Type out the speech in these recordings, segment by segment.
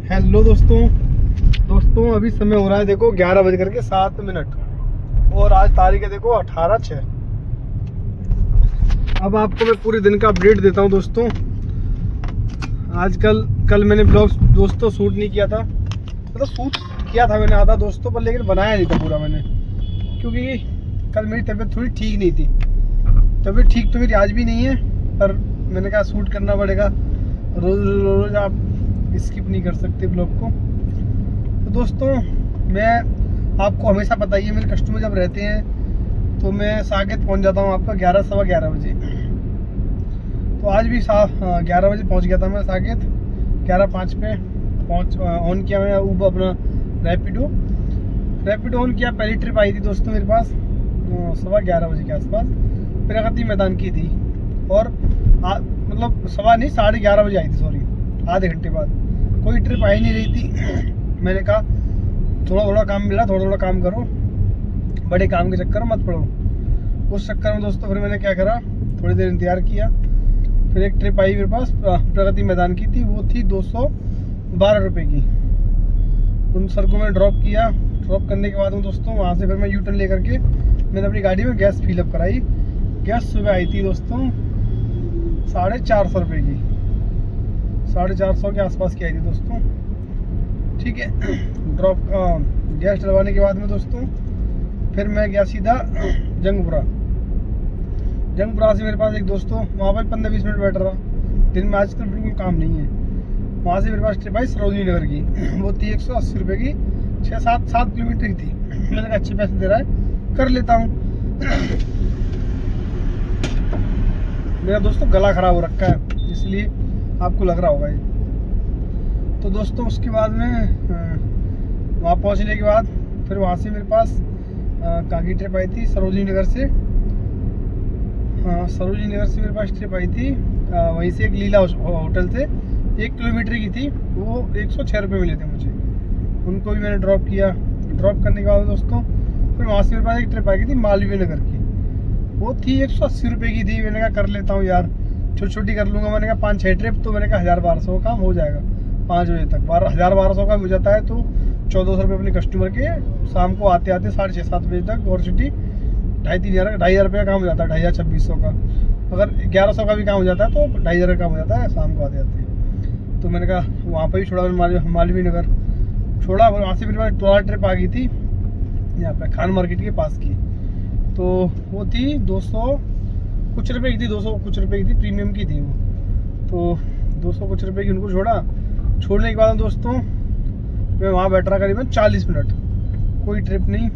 Hello दोस्तों अभी समय हो रहा है देखो 11:07 और आज तारीख है देखो 18/6। अब आपको मैं पूरे दिन का अपडेट देता हूँ दोस्तों। कल मैंने ब्लॉग दोस्तों शूट नहीं किया था, मतलब शूट किया था मैंने आधा दोस्तों पर, लेकिन बनाया नहीं था पूरा मैंने, क्योंकि कल मेरी तबीयत थोड़ी ठीक नहीं थी। तबीयत ठीक तो मेरी आज भी नहीं है, पर मैंने कहा शूट करना पड़ेगा, रोज़ आप स्किप नहीं कर सकते ब्लॉग को। तो दोस्तों मैं आपको हमेशा पता ही है, मेरे कस्टमर जब रहते हैं तो मैं साकेत पहुंच जाता हूं आपका 11-11:15 बजे। तो आज भी 11 बजे पहुंच गया था मैं साकेत। 11:05 पे ऑन किया मैंने ऊबर अपना रैपिडो ऑन किया। पहली ट्रिप आई थी दोस्तों मेरे पास 11:15 बजे के आसपास, प्रगति मैदान की थी, और मतलब 11:15 बजे आई थी, सॉरी आधे घंटे बाद। कोई ट्रिप आई नहीं रही थी। मैंने कहा थोड़ा काम मिला, थोड़ा काम करो, बड़े काम के चक्कर में मत पड़ो। उस चक्कर में दोस्तों फिर मैंने क्या करा, थोड़ी देर इंतजार किया। फिर एक ट्रिप आई मेरे पास प्रगति मैदान की थी, वो थी 212 रुपये की। उन सर को मैंने ड्रॉप किया। ड्रॉप करने के बाद में दोस्तों वहाँ से फिर मैं यूटर्न लेकर के मैंने अपनी गाड़ी में गैस फिलअप कराई। गैस सुबह आई थी दोस्तों 450 रुपये की, 450 के आसपास की आई थी दोस्तों। ठीक है, गैस डलवाने के बाद में दोस्तों फिर मैं गया सीधा जंगपुरा से मेरे पास एक दोस्तों वहाँ पर 15-20 मिनट बैठ रहा। दिन में आज तक बिल्कुल काम नहीं है। वहाँ से मेरे पास ट्रिप आई सरोजनी नगर की, वो थी 180 रुपये की, 6-7 किलोमीटर की थी। मैंने कहा अच्छे पैसे दे रहा है, कर लेता हूँ। मेरा दोस्तों गला खराब हो रखा है, इसलिए आपको लग रहा होगा ये। तो दोस्तों उसके बाद में वहाँ पहुँचने के बाद फिर वहाँ से मेरे पास काकी ट्रिप आई थी सरोजनी नगर से। सरोजनी नगर से मेरे पास ट्रिप आई थी, वहीं से एक लीला होटल से 1 किलोमीटर की थी, वो 106 रुपये मिले थे मुझे। उनको भी मैंने ड्रॉप किया। ड्रॉप करने के बाद दोस्तों फिर वहाँ से मेरे पास एक ट्रिप आई थी मालवीय नगर की, वो थी 180 रुपये की थी। मैंने कहा कर लेता हूँ यार, छोटी कर लूँगा। मैंने कहा 5-6 ट्रिप, तो मैंने कहा 1000-1200 काम हो जाएगा 5 बजे तक। 1000-1200 का हो जाता है तो 1400 रुपये अपने कस्टमर के शाम को आते 6:30-7 बजे तक गौर सिटी 2,500 रुपये का काम हो जाता है, 2,500-2,600 का। अगर 1100 का भी काम हो जाता है तो 2,500 का काम हो जाता है शाम को आते। तो मैंने कहा वहाँ पर भी छोड़ा मालवीय नगर छोड़ा। वहाँ से फिर मेरी टोला ट्रिप आ गई थी यहाँ पर खान मार्केट के पास की, तो वो थी 200 कुछ रुपये की थी, 200 कुछ रुपये की थी, प्रीमियम की थी वो। तो 200 कुछ रुपये की उनको छोड़ने के बाद दोस्तों मैं वहाँ बैठ रहा करीबन 40 मिनट, कोई ट्रिप नहीं।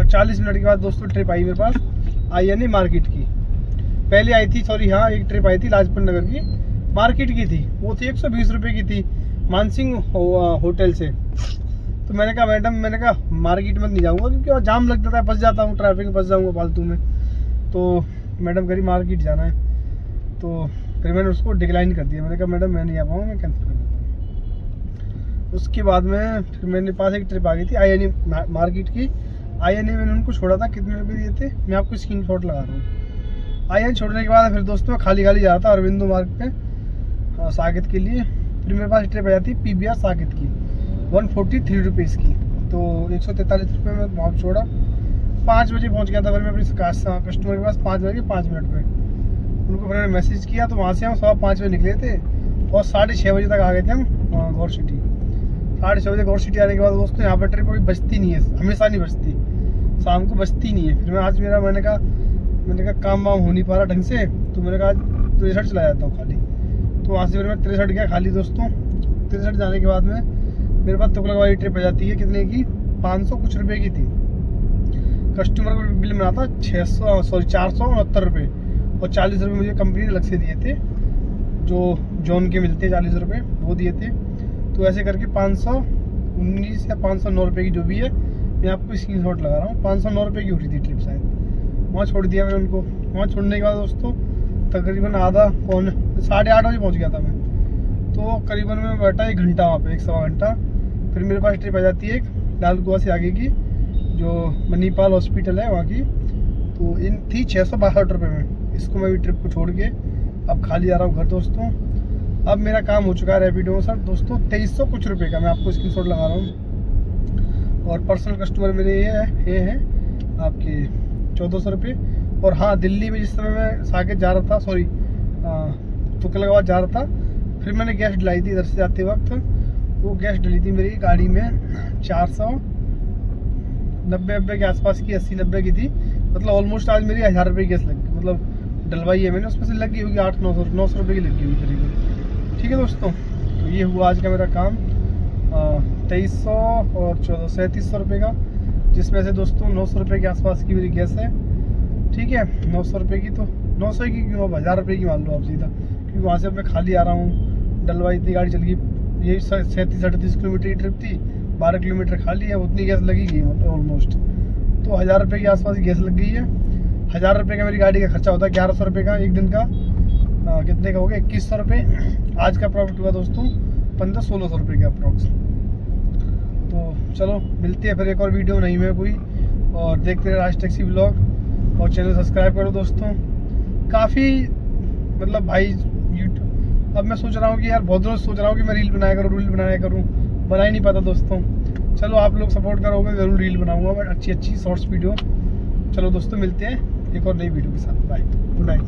40 मिनट के बाद दोस्तों ट्रिप आई मेरे पास INA मार्केट की। पहले आई थी, सॉरी हाँ, एक ट्रिप आई थी लाजपत नगर की, मार्केट की थी, वो थी 120 रुपये की थी मानसिंह होटल से। तो मैंने कहा मैडम, मैंने कहा मार्केट में नहीं जाऊँगा क्योंकि वहाँ जाम लग जाता है, फंस जाता हूँ, ट्रैफिक में फंस जाऊँगा फालतू में। तो मैडम कह रही मार्केट जाना है, तो फिर मैंने उसको डिक्लाइन कर दिया। मैंने कहा मैडम मैं नहीं आ पाऊँगा, मैं कैंसिल कर देता हूँ। उसके बाद में फिर मेरे पास एक ट्रिप आ गई थी INA मार्केट की। INA मैंने उनको छोड़ा था, कितने रुपये दिए थे मैं आपको स्क्रीनशॉट लगा रहा हूँ। INA छोड़ने के बाद फिर दोस्तों मैं खाली जा रहा था अरविंदो मार्ग पे साकेत के लिए। फिर मेरे पास ट्रिप आ जाती PBR साकेत की 143 रुपीज़ की, तो 143 रुपये में वहाँ छोड़ा। 5 बजे पहुँच गया था फिर मैं अपने कस्टमर के पास 5:05 पे। उनको फिर मैंने मैसेज किया, तो वहाँ से हम 5:15 बजे निकले थे और 6:30 बजे तक आ गए थे हम गौर सिटी। 6:30 बजे गौर सिटी आने के बाद दोस्तों यहाँ पर ट्रिप अभी बचती नहीं है, हमेशा नहीं बचती, शाम को बचती नहीं है। फिर मैं आज मैंने कहा काम वाम हो नहीं पा रहा ढंग से, तो मैंने कहा 63 चला जाता हूँ खाली। तो वहाँ से फिर मैं 63 गया खाली दोस्तों। 63 जाने के बाद में मेरे पास तुगलक वाली ट्रिप आ जाती है, कितने की 500 कुछ रुपये की थी। कस्टमर को बिल मिला था 469 रुपये, और 40 रुपये मुझे कंपनी ने अलग से दिए थे, जो जोन के मिलते 40 रुपये वो दिए थे। तो ऐसे करके 519 या 509 रुपये की जो भी है, मैं आपको स्क्रीनशॉट लगा रहा हूँ, 509 रुपये की हो रही थी ट्रिप शायद। वहाँ छोड़ दिया मैंने उनको। वहाँ छोड़ने के बाद दोस्तों तकरीबन 8:30 बजे पहुँच गया था मैं। तो करीबन मैं बैठा 1 घंटा वहाँ पे, 1-1.25 घंटा। फिर मेरे पास ट्रिप आ जाती है एक लाल कुआं से आगे की, जो मनीपाल हॉस्पिटल है वहाँ की, तो इन थी 662 रुपये में। इसको मैं भी ट्रिप को छोड़ के अब खाली आ रहा हूँ घर दोस्तों। अब मेरा काम हो चुका है रैपिडो में सर दोस्तों 2300 कुछ रुपए का, मैं आपको स्क्रीनशॉट लगा रहा हूँ। और पर्सनल कस्टमर मेरे ये हैं आपके 1400 रुपये। और हाँ, दिल्ली में जिस समय मैं साकेत जा रहा था, सॉरी तुगलकाबाद जा रहा था, फिर मैंने गैस डलाई थी इधर से जाते वक्त। वो गैस डली थी मेरी गाड़ी में 490 के आसपास की, 80-90 की थी। मतलब ऑलमोस्ट आज मेरी 1000 रुपये की गैस लगी, मतलब डलवाई है मैंने, उसमें से लगी होगी 800-900 रुपये की लगी हुई करीब। ठीक है दोस्तों, तो ये हुआ आज का मेरा काम 2300 और 1400 3700 रुपये का, जिसमें से दोस्तों 900 रुपये के आसपास की मेरी गैस है। ठीक है, 900 रुपये की, तो 900 की क्यों, 1000 रुपये की मान लो आप सीधा, क्योंकि वहाँ से अब मैं खाली आ रहा हूँ। डलवाई इतनी गाड़ी चल गई, यही 37-38 किलोमीटर की ट्रिप थी, 12 किलोमीटर खाली है, उतनी गैस लगी गई ऑलमोस्ट। तो 1000 रुपये के आसपास गैस लग गई है। 1000 रुपये का मेरी गाड़ी का खर्चा होता है 1100 रुपये का एक दिन का। कितने का हो गया, 2100 रुपये। आज का प्रॉफिट हुआ दोस्तों 1500-1600 रुपये का अप्रॉक्स। तो चलो मिलते हैं फिर एक और वीडियो नहीं में कोई, और देखते रहे राज टैक्सी ब्लॉग, और चैनल सब्सक्राइब करो दोस्तों। काफ़ी मतलब भाई यूट्यूब, अब मैं सोच रहा हूँ कि यार बहुत रोज सोच रहा हूँ कि मैं रील बनाया करूँ, बना ही नहीं पाता दोस्तों। चलो आप लोग सपोर्ट करोगे, ज़रूर रील बनाऊँगा मैं, अच्छी शॉर्ट्स वीडियो। चलो दोस्तों मिलते हैं एक और नई वीडियो के साथ, बाय, गुड नाइट।